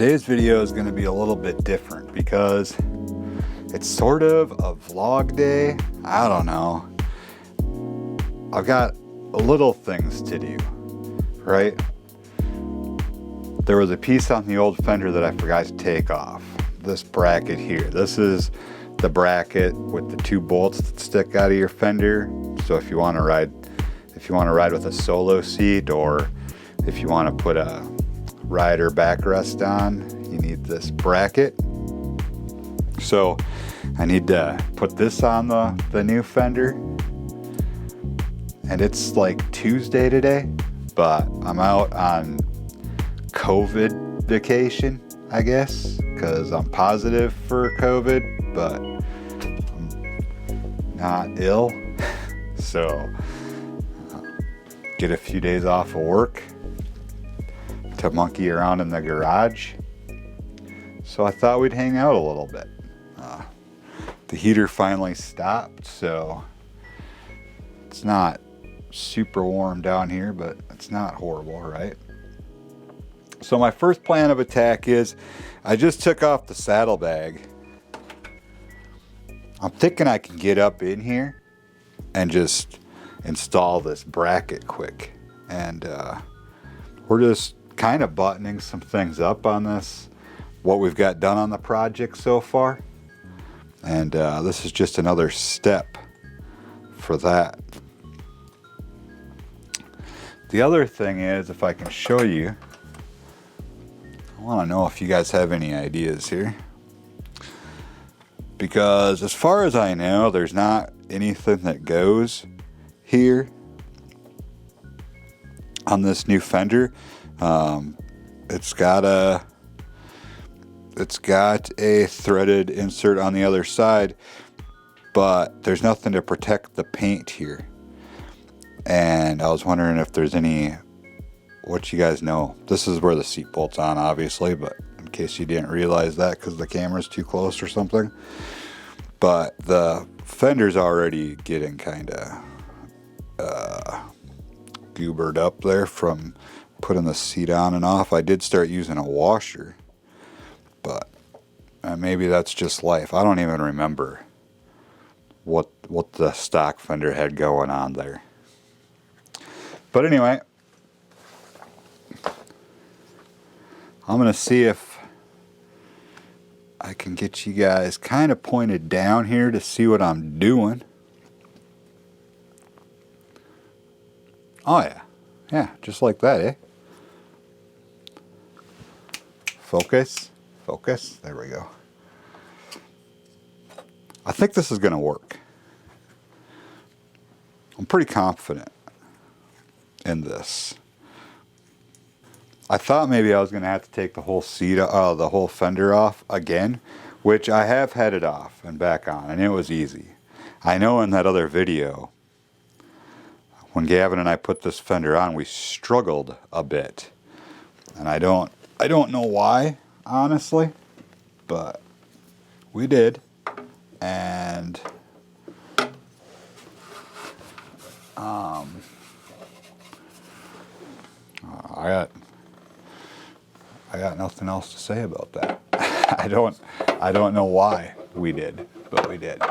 Today's video is going to be a little bit different because it's sort of a vlog day. I don't know. I've got little things to do, right? There was a piece on the old fender that I forgot to take off. This bracket here. This is the bracket with the two bolts that stick out of your fender. So if you want to ride with a solo seat, or if you want to put a rider backrest on, you need this bracket. So I need to put this on the new fender, and it's like Tuesday today, but I'm out on COVID vacation, I guess, because I'm positive for COVID, but I'm not ill. So get a few days off of work to monkey around in the garage. So I thought we'd hang out a little bit. The heater finally stopped, so it's not super warm down here, but it's not horrible, right? So my first plan of attack is I just took off the saddlebag. I'm thinking I can get up in here and just install this bracket quick. And we're just kind of buttoning some things up on this, what we've got done on the project so far. And this is just another step for that. The other thing is, if I can show you, I want to know if you guys have any ideas here. Because as far as I know, there's not anything that goes here on this new fender. It's got a threaded insert on the other side, but there's nothing to protect the paint here. And I was wondering if there's any, what you guys know. This is where the seat bolt's on, obviously, but in case you didn't realize that because the camera's too close or something. But the fender's already getting kind of goobered up there from putting the seat on and off. I did start using a washer, but maybe that's just life. I don't even remember what the stock fender had going on there. But anyway, I'm gonna see if I can get you guys kind of pointed down here to see what I'm doing. Oh yeah, just like that, eh? Focus, there we go. I think this is gonna work. I'm pretty confident in this. I thought maybe I was gonna have to take the whole seat, the whole fender off again, which I have had it off and back on, and it was easy. I know in that other video, when Gavin and I put this fender on, we struggled a bit, and I don't know why, honestly, but we did, and I got nothing else to say about that. I don't know why we did, but we did.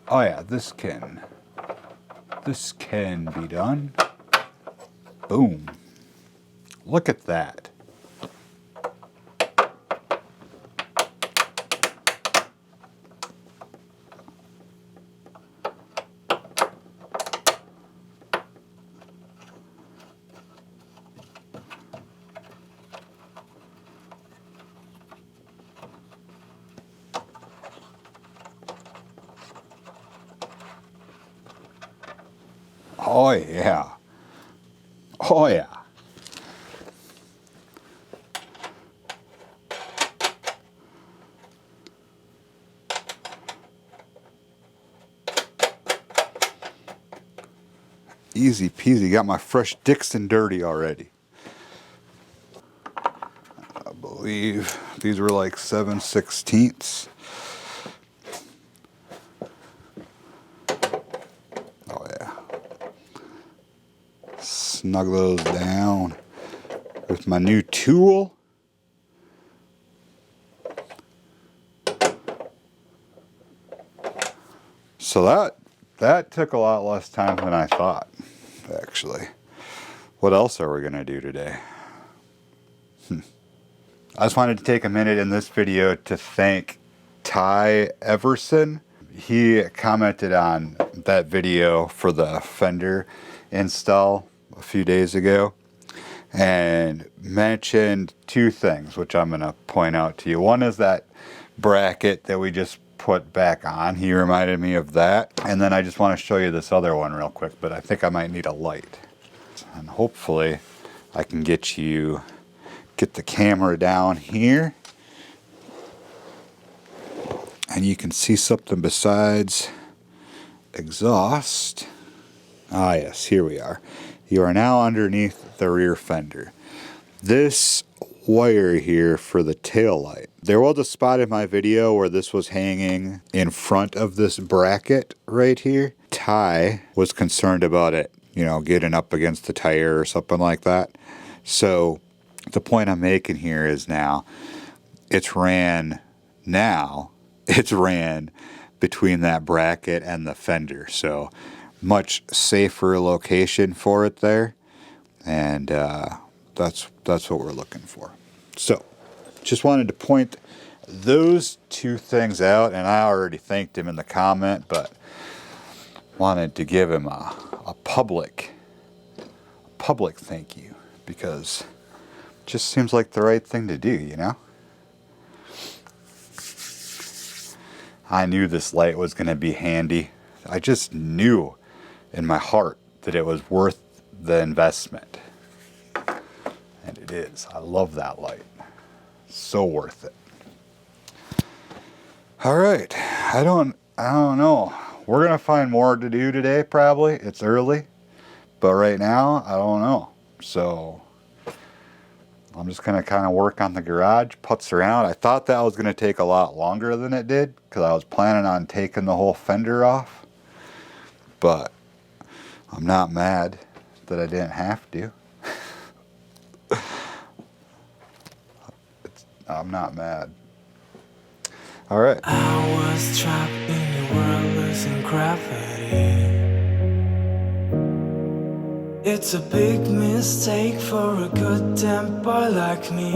Oh yeah, this can be done. Boom. Look at that. Oh yeah. Oh yeah. Easy peasy. Got my fresh Dixon dirty already. I believe these were like 7/16. Snug those down with my new tool. So that took a lot less time than I thought, actually. What else are we going to do today? I just wanted to take a minute in this video to thank Ty Everson. He commented on that video for the fender install a few days ago and mentioned two things, which I'm going to point out to you. One is that bracket that we just put back on. He reminded me of that. And then I just want to show you this other one real quick, but I think I might need a light. And hopefully I can get the camera down here and you can see something besides exhaust. Ah yes, here we are. You are now underneath the rear fender. This wire here for the tail light. There was a spot in my video where this was hanging in front of this bracket right here. Ty was concerned about it, you know, getting up against the tire or something like that. So the point I'm making here is it's ran between that bracket and the fender. So much safer location for it there. And that's what we're looking for. So just wanted to point those two things out, and I already thanked him in the comment, but wanted to give him a public thank you, because it just seems like the right thing to do, you know? I knew this light was going to be handy. I just knew in my heart that it was worth the investment. And it is. I love that light. So worth it. All right. I don't know. We're going to find more to do today, probably. It's early. But right now, I don't know. So I'm just going to kind of work on the garage, putz around. I thought that was going to take a lot longer than it did, because I was planning on taking the whole fender off. But I'm not mad that I didn't have to. I'm not mad. All right. I was trapped in the world losing gravity. It's a big mistake for a good damn boy like me.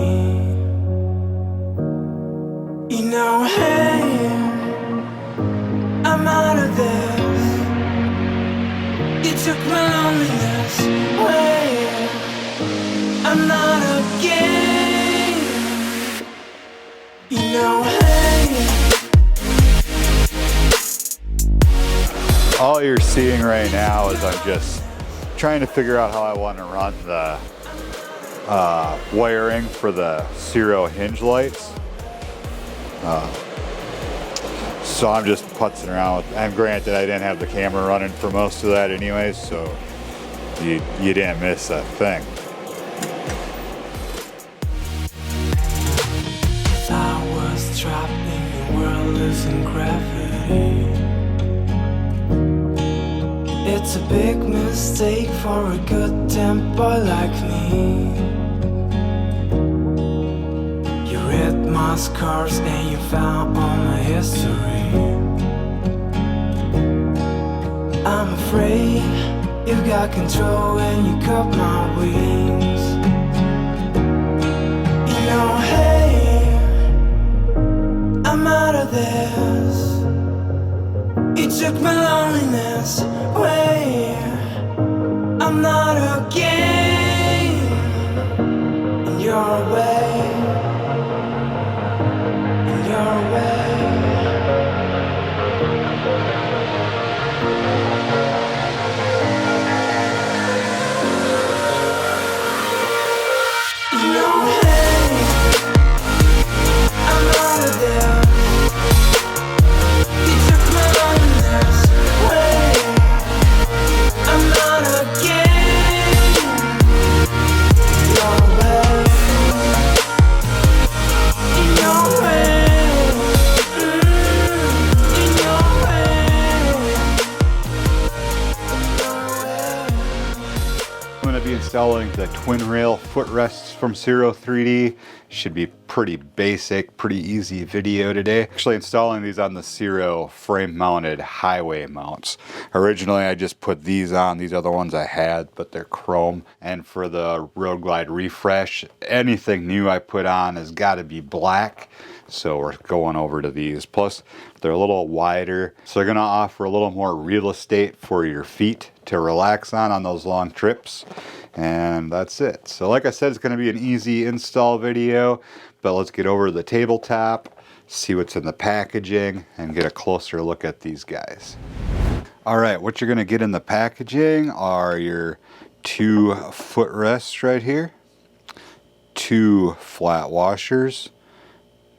You know, hey, I'm out of this. You took my loneliness away. I'm not a game. You know, hey. All you're seeing right now is I'm just trying to figure out how I want to run the wiring for the Ciro hinge lights. So I'm just putzing around with, and granted I didn't have the camera running for most of that anyways, so you didn't miss a thing. I was trapped in the world losing gravity. It's a big mistake for a good damn boy like me. You read my scars and you found all my history. I'm afraid you've got control and you cut my wings. You know, hey, I'm out of this. You took my loneliness away. I'm not a game in your way. In your way. You know, hey, I'm out of there. You took my loneliness away. I'm not a game your way. installing the twin rail footrests from Ciro 3D. Should be pretty basic, pretty easy video today. Actually installing these on the Ciro frame mounted highway mounts. Originally I just put these on, these are the ones I had, but they're chrome. And for the Road Glide refresh, anything new I put on has got to be black. So we're going over to these. Plus they're a little wider, so they're gonna offer a little more real estate for your feet to relax on those long trips. And that's it. So like I said, it's gonna be an easy install video, but let's get over to the tabletop, see what's in the packaging, and get a closer look at these guys. All right, what you're gonna get in the packaging are your 2 footrests right here, 2 flat washers,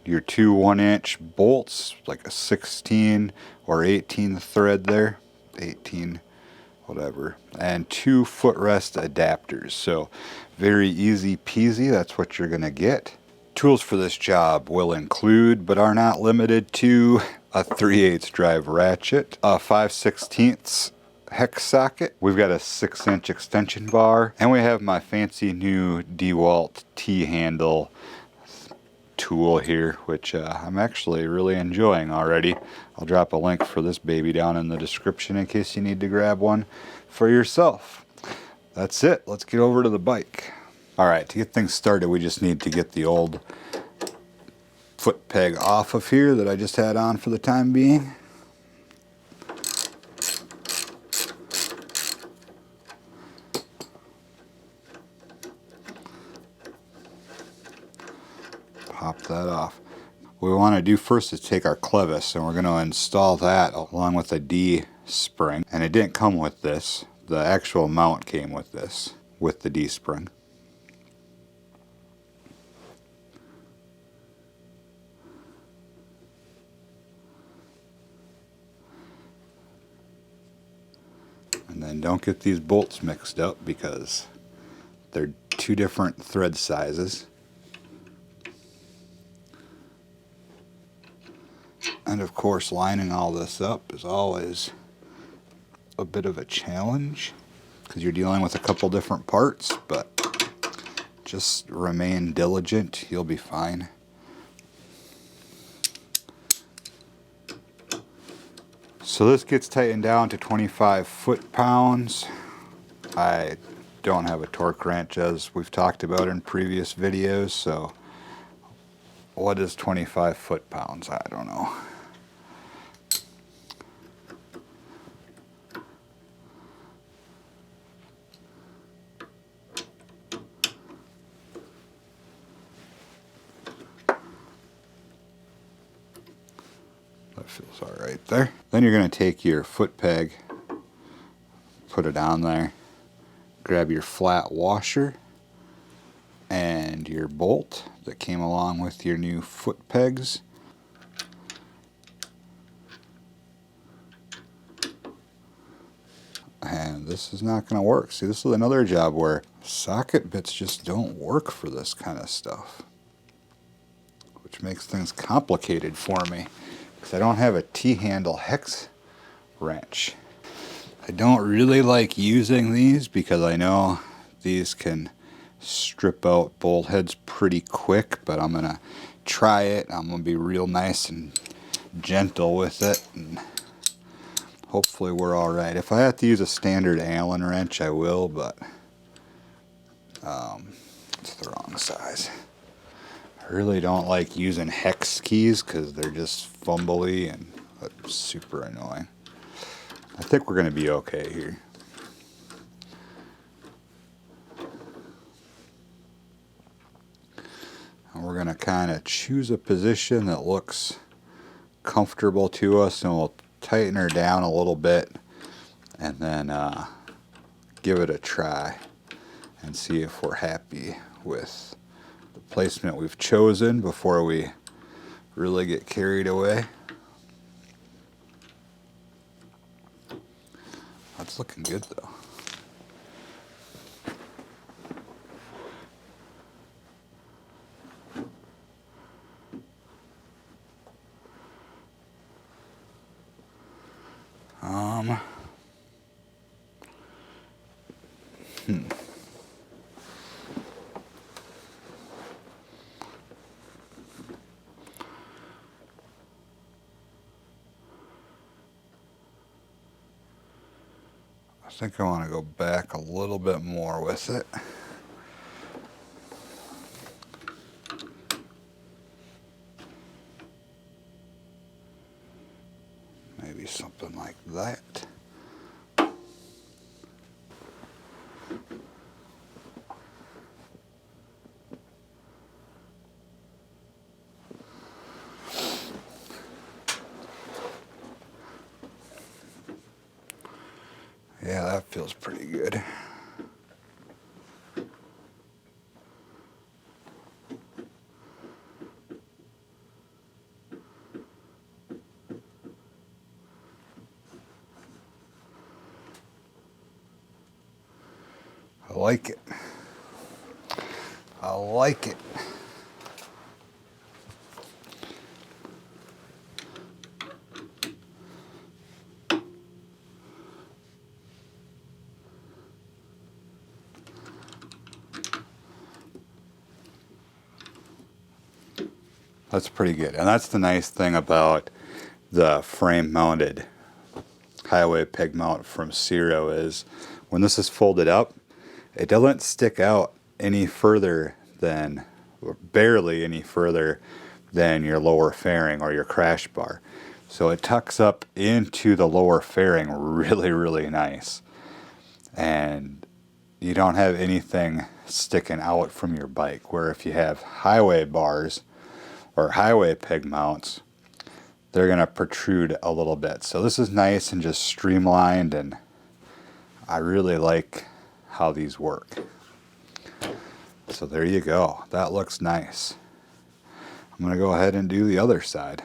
your 2 1-inch bolts, like a 16 or 18 thread there, 18 whatever, and 2 footrest adapters. So very easy peasy, that's what you're gonna get. Tools for this job will include, but are not limited to, a 3/8 drive ratchet, a 5/16 hex socket, we've got a 6-inch extension bar, and we have my fancy new DeWalt T-handle tool here, which I'm actually really enjoying already. I'll drop a link for this baby down in the description in case you need to grab one for yourself. That's it. Let's get over to the bike. Alright, to get things started, we just need to get the old foot peg off of here that I just had on for the time being. Pop that off. What we want to do first is take our clevis, and we're going to install that along with a D spring. And it didn't come with this. The actual mount came with this, with the D spring. And then don't get these bolts mixed up because they're 2 different thread sizes. And of course, lining all this up is always a bit of a challenge because you're dealing with a couple different parts, but just remain diligent, you'll be fine. So this gets tightened down to 25 foot-pounds. I don't have a torque wrench as we've talked about in previous videos, so what is 25 foot-pounds? I don't know. That feels all right there. Then you're going to take your foot peg, put it on there, grab your flat washer and your bolt that came along with your new foot pegs. And this is not going to work. See, this is another job where socket bits just don't work for this kind of stuff, which makes things complicated for me because I don't have a T-handle hex wrench. I don't really like using these because I know these can strip out bolt heads pretty quick, but I'm gonna try it. I'm gonna be real nice and gentle with it, and hopefully we're all right. If I have to use a standard Allen wrench, I will, but it's the wrong size. I really don't like using hex keys because they're just fumbly and super annoying. I think we're gonna be okay here. And we're going to kind of choose a position that looks comfortable to us, and we'll tighten her down a little bit and then give it a try and see if we're happy with the placement we've chosen before we really get carried away. That's looking good though. think I want to go back a little bit more with it. Maybe something like that. Yeah, that feels pretty good. I like it. I like it. That's pretty good. And that's the nice thing about the frame mounted highway peg mount from Ciro is when this is folded up, it doesn't stick out any further than, or barely any further than your lower fairing or your crash bar. So it tucks up into the lower fairing really, really nice. And you don't have anything sticking out from your bike, where if you have highway bars or highway peg mounts, they're going to protrude a little bit. So this is nice and just streamlined, and I really like how these work. So there you go. That looks nice. I'm going to go ahead and do the other side.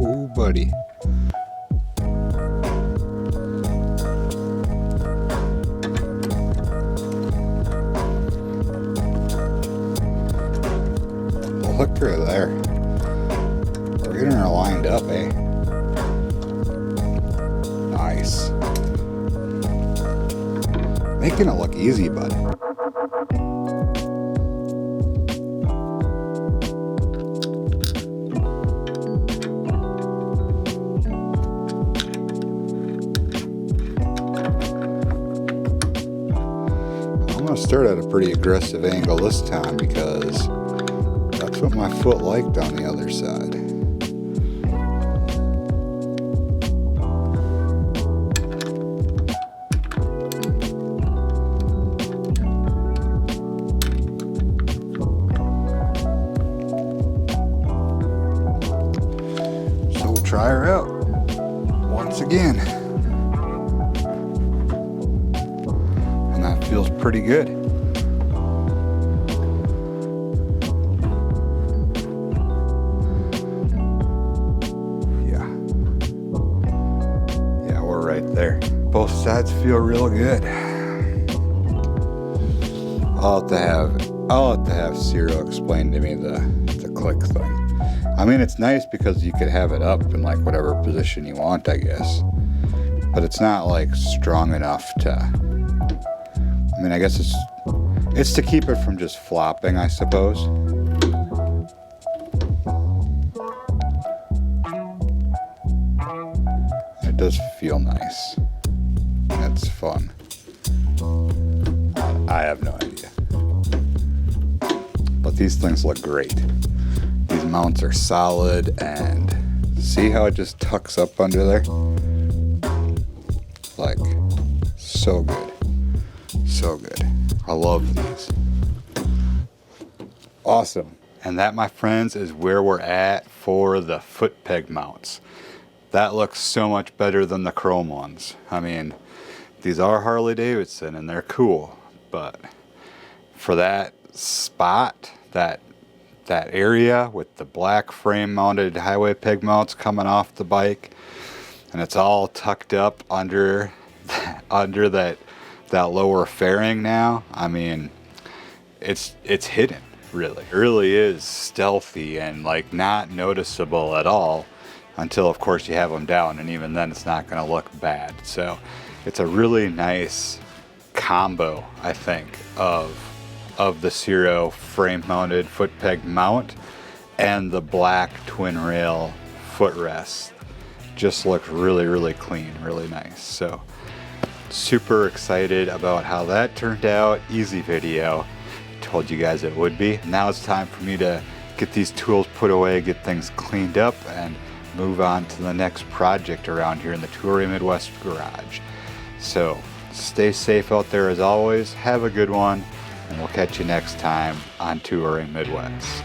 Oh, buddy. Look through there. We're getting her lined up, eh? Nice. Making it look easy, bud. I'm gonna start at a pretty aggressive angle this time because that's what my foot liked on the other side. So we'll try her out once again. And that feels pretty good. There. Both sides feel real good. I'll have to have Ciro explain to me the click thing. I mean, it's nice because you could have it up in like whatever position you want, I guess. But it's not like strong enough to, I mean, I guess it's to keep it from just flopping, I suppose. does feel nice. It's fun. I have no idea. But these things look great. These mounts are solid, and see how it just tucks up under there? Like, so good. So good. I love these. Awesome. And that, my friends, is where we're at for the foot peg mounts. That looks so much better than the chrome ones. I mean, these are Harley Davidson and they're cool, but for that spot, that area with the black frame mounted highway peg mounts coming off the bike, and it's all tucked up under that lower fairing now. I mean, it's hidden. Really, it really is stealthy and like not noticeable at all until, of course, you have them down, and even then it's not going to look bad. So it's a really nice combo, I think, of the Ciro frame mounted foot peg mount and the black twin rail footrest. Just looks really, really clean, really nice. So super excited about how that turned out. Easy video. Told you guys it would be. Now it's time for me to get these tools put away, get things cleaned up, and move on to the next project around here in the Touring Midwest garage. So stay safe out there as always. Have a good one, and we'll catch you next time on Touring Midwest.